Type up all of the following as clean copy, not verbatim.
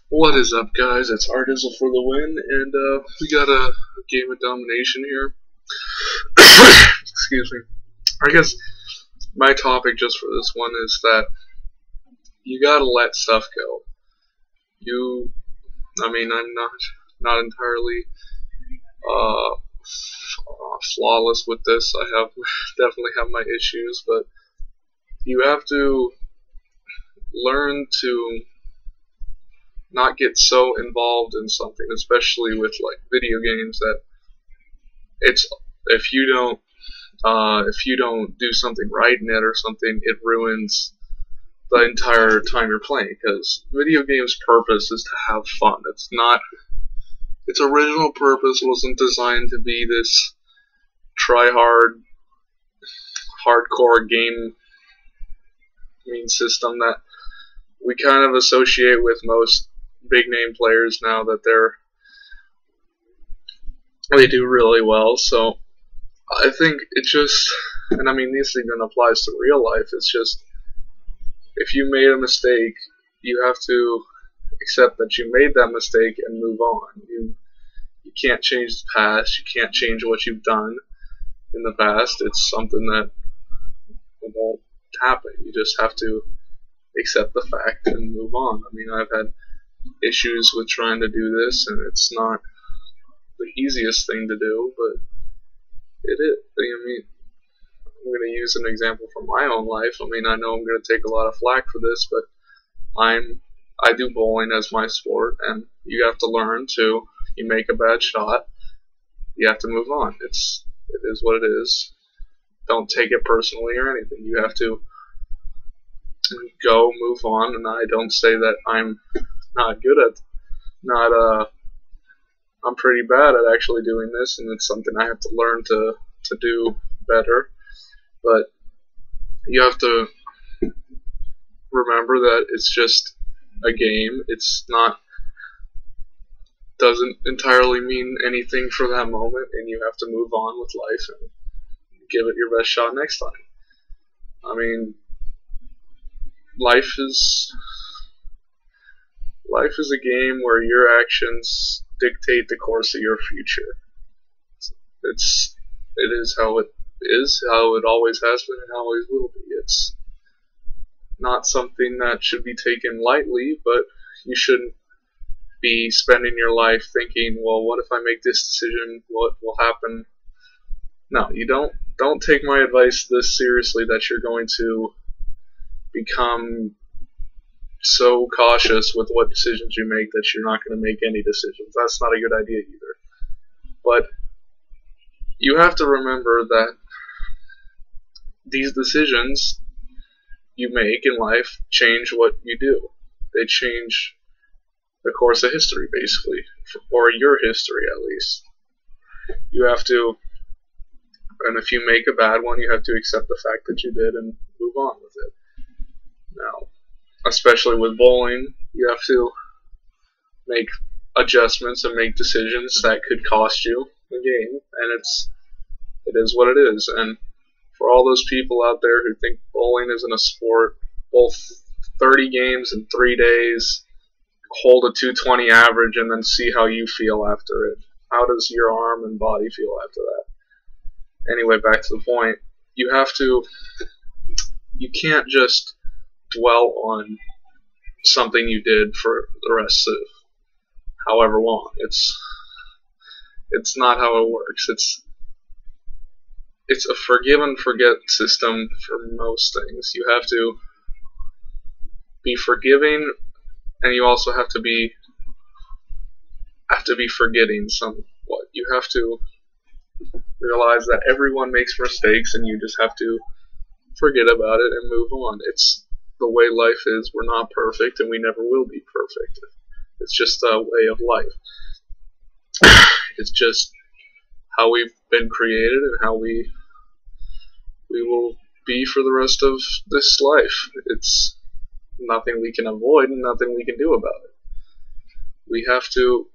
What is up, guys? It's Artizzle for the win, and we got a game of domination here. Excuse me. I guess my topic just for this one is that you gotta let stuff go. I'm not entirely flawless with this. I definitely have my issues, but you have to learn to not get so involved in something, especially with like video games, that it's if you don't do something right in it or something, it ruins the entire time you're playing. Because video games' purpose is to have fun. Its original purpose wasn't designed to be this try-hard, hardcore game system that we kind of associate with most big name players now, that they do really well. So I think it just, and this even applies to real life, it's just, if you made a mistake, you have to accept that you made that mistake and move on. You can't change the past, you can't change what you've done in the past. It's something that won't happen. You just have to accept the fact and move on. I've had issues with trying to do this, and it's not the easiest thing to do, but it is. I'm going to use an example from my own life. I know I'm going to take a lot of flack for this, but I do bowling as my sport, and you have to learn to, you make a bad shot, you have to move on. It is what it is. Don't take it personally or anything. You have to go, move on, and I don't say that I'm not good at, I'm pretty bad at actually doing this, and it's something I have to learn to do better. But you have to remember that it's just a game. Doesn't entirely mean anything for that moment, and you have to move on with life and give it your best shot next time. Life is a game where your actions dictate the course of your future. It is how it always has been, and always will be. It's not something that should be taken lightly, but you shouldn't be spending your life thinking, well, what if I make this decision? What will happen? No, you don't take my advice this seriously that you're going to become so cautious with what decisions you make that you're not going to make any decisions. That's not a good idea either. But you have to remember that these decisions you make in life change what you do. They change the course of history, basically, or your history at least. You have to, and if you make a bad one, you have to accept the fact that you did and move on with it. Now, especially with bowling, you have to make adjustments and make decisions that could cost you the game, and it is what it is. And for all those people out there who think bowling isn't a sport, bowl 30 games in 3 days, hold a 220 average, and then see how you feel after it. How does your arm and body feel after that? Anyway, back to the point. You can't just dwell on something you did for the rest of however long. It's not how it works. It's a forgive and forget system for most things. You have to be forgiving, and you also have to be forgetting somewhat. You have to realize that everyone makes mistakes, and you just have to forget about it and move on. It's the way life is. We're not perfect, and we never will be perfect. It's just a way of life. It's just how we've been created and how we will be for the rest of this life. It's nothing we can avoid and nothing we can do about it. We have to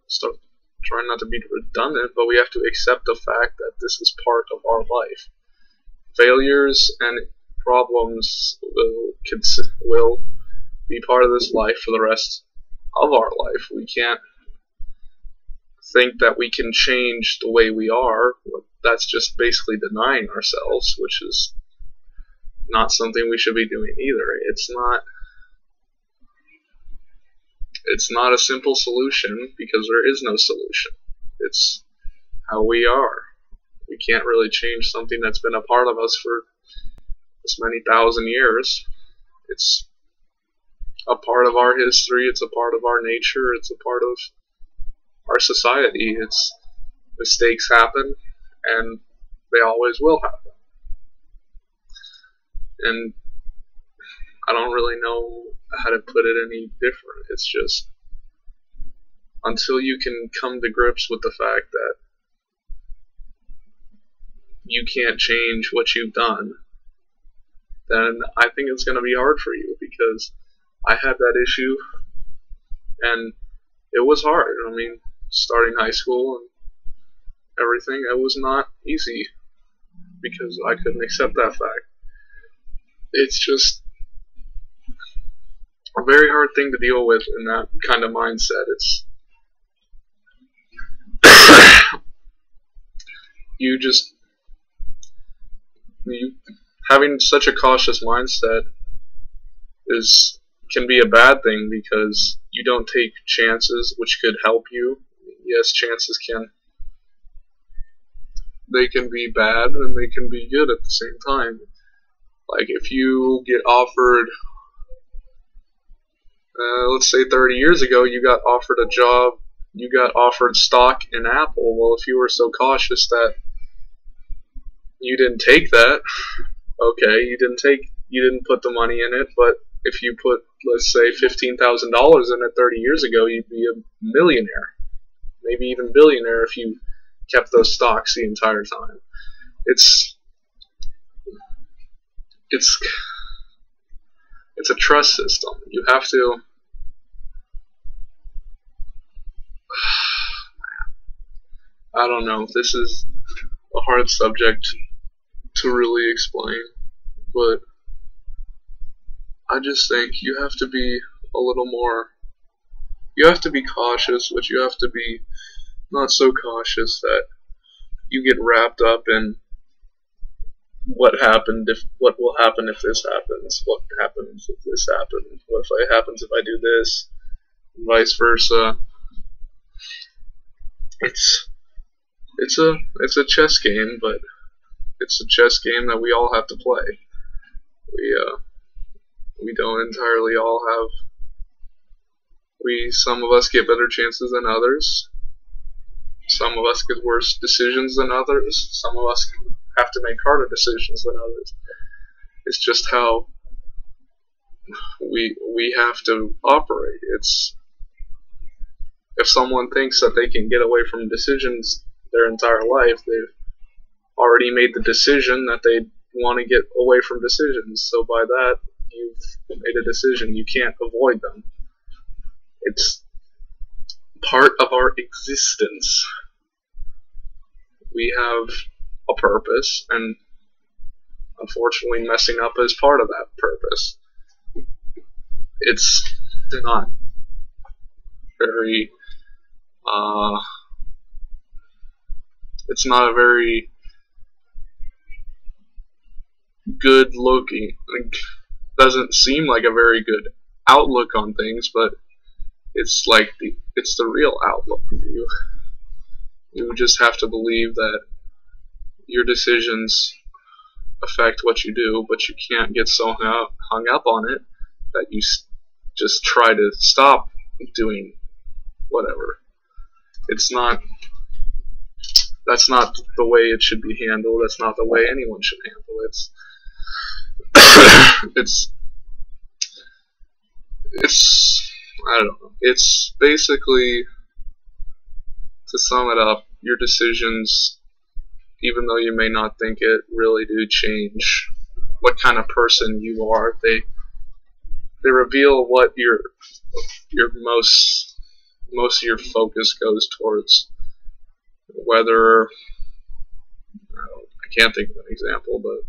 start trying not to be redundant, but we have to accept the fact that this is part of our life. Failures and problems will be part of this life for the rest of our life. We can't think that we can change the way we are. That's just basically denying ourselves, which is not something we should be doing either. It's not a simple solution, because there is no solution. It's how we are. We can't really change something that's been a part of us for this many thousand years. It's a part of our history, it's a part of our nature, it's a part of our society. Mistakes happen, and they always will happen. And I don't really know how to put it any different. It's just, until you can come to grips with the fact that you can't change what you've done, then I think it's going to be hard for you, because I had that issue, and it was hard. I mean, starting high school and everything, it was not easy, because I couldn't accept that fact. It's just a very hard thing to deal with in that kind of mindset. It's having such a cautious mindset can be a bad thing, because you don't take chances which could help you. Yes, chances can be bad, and they can be good at the same time. Like, if you get offered, let's say 30 years ago, you got offered a job, you got offered stock in Apple. Well, if you were so cautious that you didn't take that, okay, you didn't put the money in it, but if you put, let's say, $15,000 in it 30 years ago, you'd be a millionaire, maybe even billionaire, if you kept those stocks the entire time. It's a trust system. You have to. I don't know. This is a hard subject to really explain, but I just think you have to be a little more. You have to be cautious, but you have to be not so cautious that you get wrapped up in what will happen if this happens, what happens if this happens, what if it happens if I do this, and vice versa. It's a chess game, but it's a chess game that we all have to play. We don't entirely all have. Some of us get better chances than others. Some of us get worse decisions than others. Some of us have to make harder decisions than others. It's just how we have to operate. If someone thinks that they can get away from decisions their entire life, they've already made the decision that they want to get away from decisions. So by that, you've made a decision. You can't avoid them. It's part of our existence. We have a purpose, and unfortunately messing up is part of that purpose. It's not very it's not a very good looking, doesn't seem like a very good outlook on things, but it's the real outlook. You just have to believe that your decisions affect what you do, but you can't get so hung up on it that you just try to stop doing whatever. That's not the way it should be handled. That's not the way anyone should handle it. I don't know. It's basically, to sum it up, your decisions, even though you may not think it, really do change what kind of person you are. They reveal what your most of your focus goes towards. Whether, I can't think of an example, but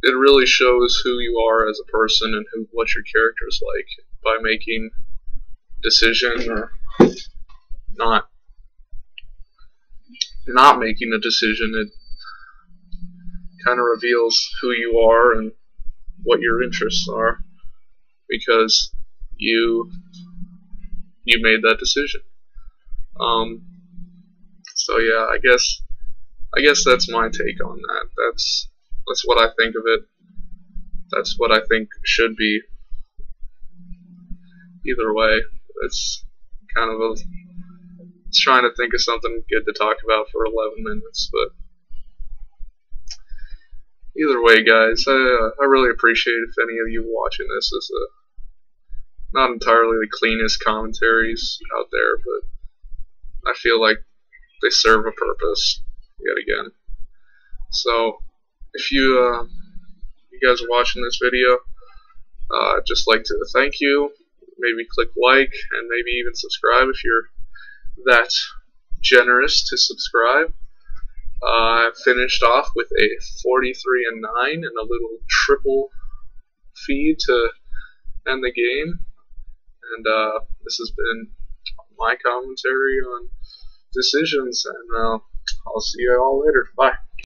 it really shows who you are as a person and what your character is like by making a decision or not making a decision. It kind of reveals who you are and what your interests are because you made that decision. So yeah, I guess that's my take on that. That's what I think of it. That's what I think should be. Either way, it's kind of it's trying to think of something good to talk about for 11 minutes, but either way, guys, I really appreciate if any of you watching this. Is not entirely the cleanest commentaries out there, but I feel like they serve a purpose yet again. So if you guys are watching this video, I'd just like to thank you. Maybe click like and maybe even subscribe if you're that generous to subscribe. I finished off with a 43-9 and a little triple feed to end the game. And this has been my commentary on decisions, and I'll see you all later. Bye.